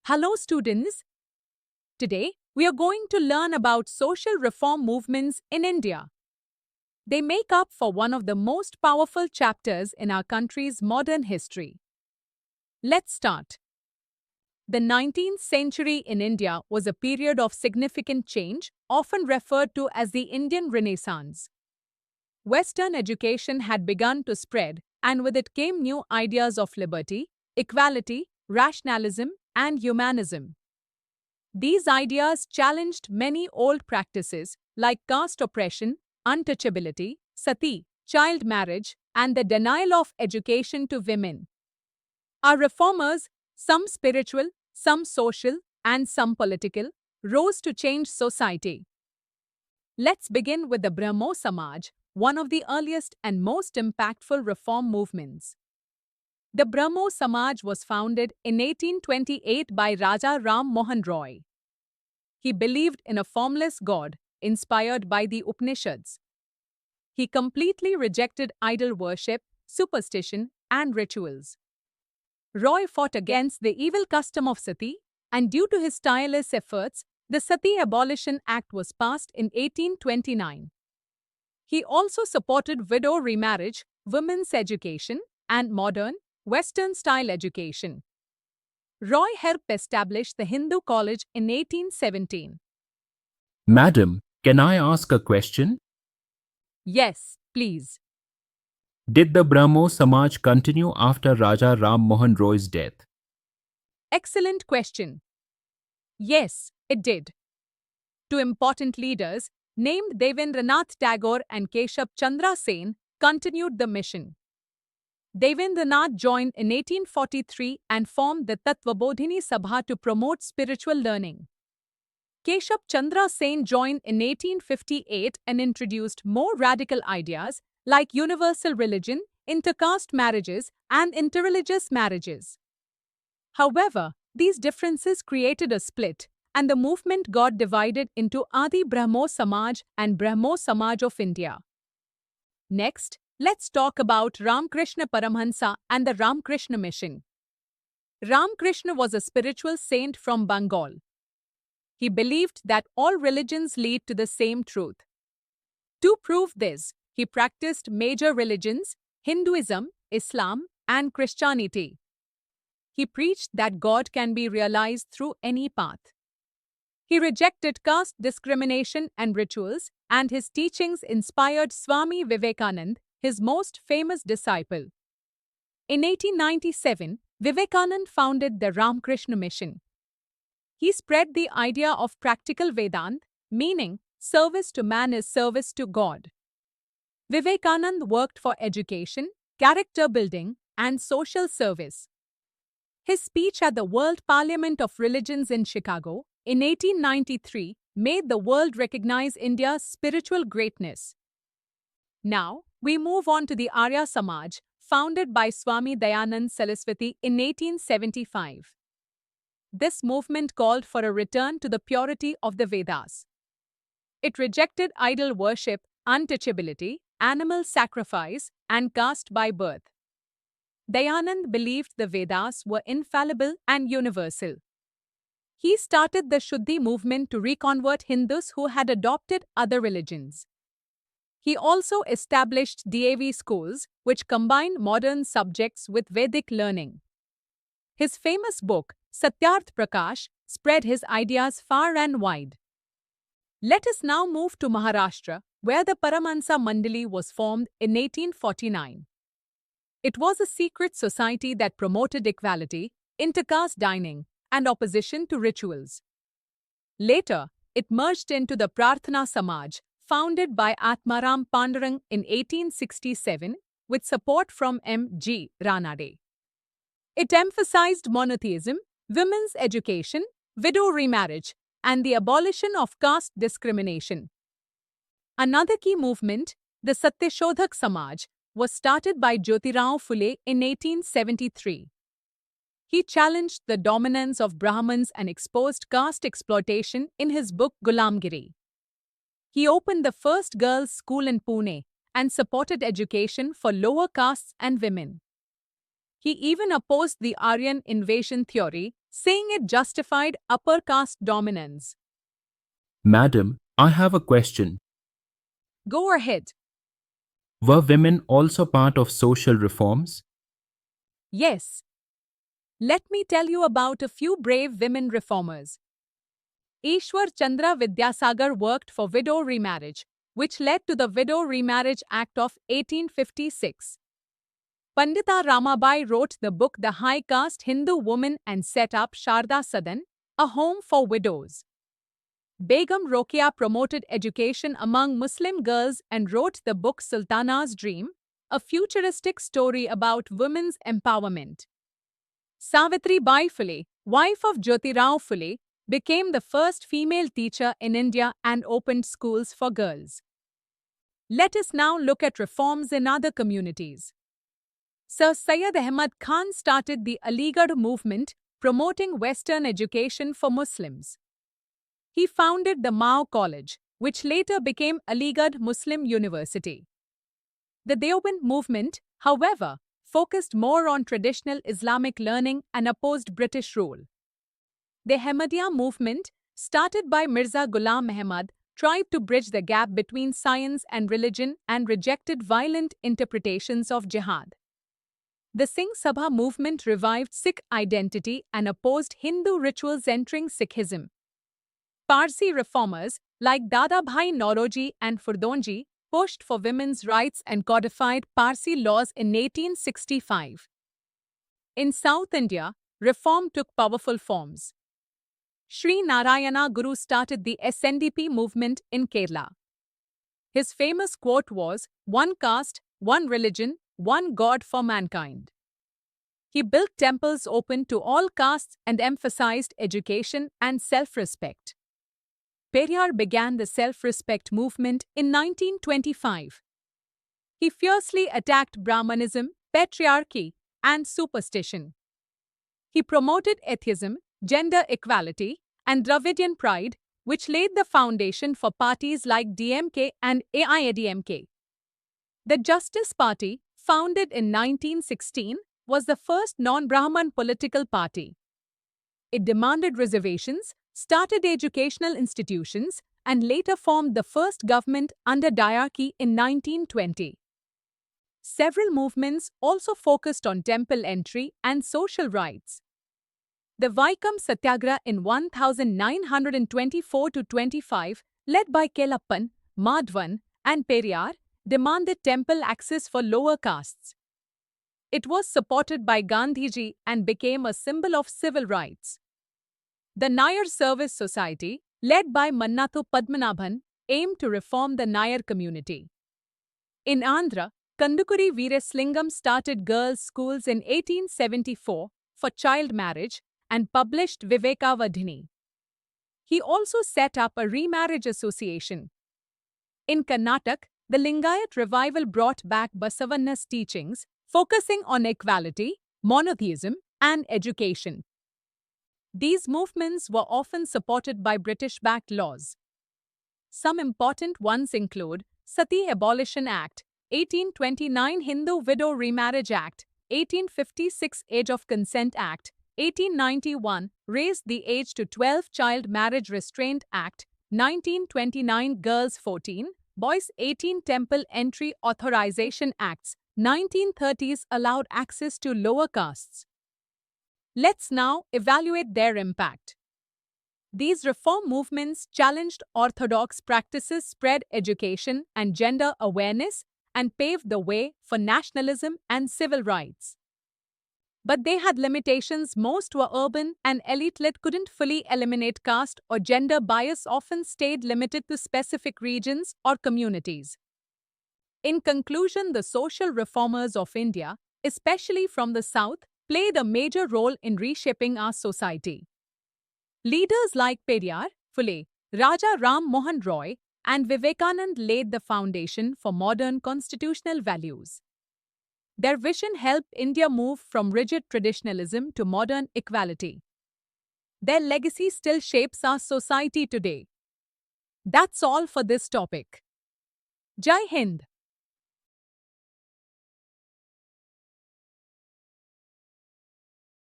Hello, students. Today, we are going to learn about social reform movements in India. They make up for one of the most powerful chapters in our country's modern history. Let's start. The 19th century in India was a period of significant change, often referred to as the Indian Renaissance. Western education had begun to spread, and with it came new ideas of liberty, equality, rationalism, and humanism. These ideas challenged many old practices like caste oppression, untouchability, sati, child marriage, and the denial of education to women. Our reformers, some spiritual, some social, and some political, rose to change society. Let's begin with the Brahmo Samaj, one of the earliest and most impactful reform movements. The Brahmo Samaj was founded in 1828 by Raja Ram Mohan Roy. He believed in a formless God, inspired by the Upanishads. He completely rejected idol worship, superstition, and rituals. Roy fought against the evil custom of sati, and due to his tireless efforts, the Sati Abolition Act was passed in 1829. He also supported widow remarriage, women's education, and modern, Western-style education. Roy helped establish the Hindu College in 1817. Madam, can I ask a question? Yes, please. Did the Brahmo Samaj continue after Raja Ram Mohan Roy's death? Excellent question. Yes, it did. Two important leaders, named Devendranath Tagore and Keshab Chandra Sen, continued the mission. Devendranath joined in 1843 and formed the Tattvabodhini Sabha to promote spiritual learning. Keshab Chandra Sen joined in 1858 and introduced more radical ideas like universal religion, intercaste marriages, and interreligious marriages. However, these differences created a split, and the movement got divided into Adi Brahmo Samaj and Brahmo Samaj of India. Next, let's talk about Ramakrishna Paramhansa and the Ramakrishna Mission. Ramakrishna was a spiritual saint from Bengal. He believed that all religions lead to the same truth. To prove this, he practiced major religions, Hinduism, Islam, and Christianity. He preached that God can be realized through any path. He rejected caste discrimination and rituals, and his teachings inspired Swami Vivekananda, his most famous disciple. In 1897, Vivekananda founded the Ramakrishna Mission. He spread the idea of practical Vedanta, meaning service to man is service to God. Vivekananda worked for education, character building, and social service. His speech at the World Parliament of Religions in Chicago in 1893 made the world recognize India's spiritual greatness. Now, we move on to the Arya Samaj, founded by Swami Dayanand Saraswati in 1875. This movement called for a return to the purity of the Vedas. It rejected idol worship, untouchability, animal sacrifice, and caste by birth. Dayanand believed the Vedas were infallible and universal. He started the Shuddhi movement to reconvert Hindus who had adopted other religions. He also established DAV schools, which combined modern subjects with Vedic learning. His famous book, Satyarth Prakash, spread his ideas far and wide. Let us now move to Maharashtra, where the Paramahansa Mandali was formed in 1849. It was a secret society that promoted equality, intercaste dining, and opposition to rituals. Later, it merged into the Prarthana Samaj, founded by Atmaram Pandurang in 1867, with support from M. G. Ranade. It emphasized monotheism, women's education, widow remarriage, and the abolition of caste discrimination. Another key movement, the Satyashodhak Samaj, was started by Jyotirao Phule in 1873. He challenged the dominance of Brahmins and exposed caste exploitation in his book Gulamgiri. He opened the first girls' school in Pune and supported education for lower castes and women. He even opposed the Aryan invasion theory, saying it justified upper caste dominance. Madam, I have a question. Go ahead. Were women also part of social reforms? Yes. Let me tell you about a few brave women reformers. Ishwar Chandra Vidyasagar worked for widow remarriage, which led to the Widow Remarriage Act of 1856. Pandita Ramabai wrote the book The High Caste Hindu Woman and set up Sharda Sadan, a home for widows. Begum Rokeya promoted education among Muslim girls and wrote the book Sultana's Dream, a futuristic story about women's empowerment. Savitri Bai Phule, wife of Jyotirao Phule, became the first female teacher in India and opened schools for girls. Let us now look at reforms in other communities. Sir Syed Ahmad Khan started the Aligarh movement, promoting Western education for Muslims. He founded the Mao College, which later became Aligarh Muslim University. The Deoband movement, however, focused more on traditional Islamic learning and opposed British rule. The Ahmadiyya movement, started by Mirza Ghulam Ahmad, tried to bridge the gap between science and religion and rejected violent interpretations of jihad. The Singh Sabha movement revived Sikh identity and opposed Hindu rituals entering Sikhism. Parsi reformers like Dadabhai Naoroji and Furdonji pushed for women's rights and codified Parsi laws in 1865. In South India, reform took powerful forms. Sri Narayana Guru started the SNDP movement in Kerala. His famous quote was, "One caste, one religion, one God for mankind." He built temples open to all castes and emphasized education and self-respect. Periyar began the self-respect movement in 1925. He fiercely attacked Brahmanism, patriarchy, and superstition. He promoted atheism, gender equality, and Dravidian pride, which laid the foundation for parties like DMK and AIADMK. The Justice Party, founded in 1916, was the first non-Brahman political party. It demanded reservations, started educational institutions, and later formed the first government under diarchy in 1920. Several movements also focused on temple entry and social rights. The Vaikam Satyagraha in 1924-25, led by Kelappan, Madhvan, and Periyar, demanded temple access for lower castes. It was supported by Gandhiji and became a symbol of civil rights. The Nayar Service Society, led by Mannathu Padmanabhan, aimed to reform the Nayar community. In Andhra, Kandukuri Veeraslingam started girls' schools in 1874 for child marriage and published Vivekavadhini. He also set up a remarriage association. In Karnataka, the Lingayat revival brought back Basavanna's teachings, focusing on equality, monotheism, and education. These movements were often supported by British-backed laws. Some important ones include Sati Abolition Act, 1829 Hindu Widow Remarriage Act, 1856 Age of Consent Act, 1891 Raised the Age to 12 Child Marriage Restraint Act, 1929 Girls 14, Boys 18 Temple Entry Authorization Acts, 1930s allowed access to lower castes. Let's now evaluate their impact. These reform movements challenged orthodox practices, spread education and gender awareness, and paved the way for nationalism and civil rights. But they had limitations. Most were urban and elite-led, couldn't fully eliminate caste or gender bias, often stayed limited to specific regions or communities. In conclusion, the social reformers of India, especially from the South, played a major role in reshaping our society. Leaders like Periyar, Phule, Raja Ram Mohan Roy, and Vivekanand laid the foundation for modern constitutional values. Their vision helped India move from rigid traditionalism to modern equality. Their legacy still shapes our society today. That's all for this topic. Jai Hind!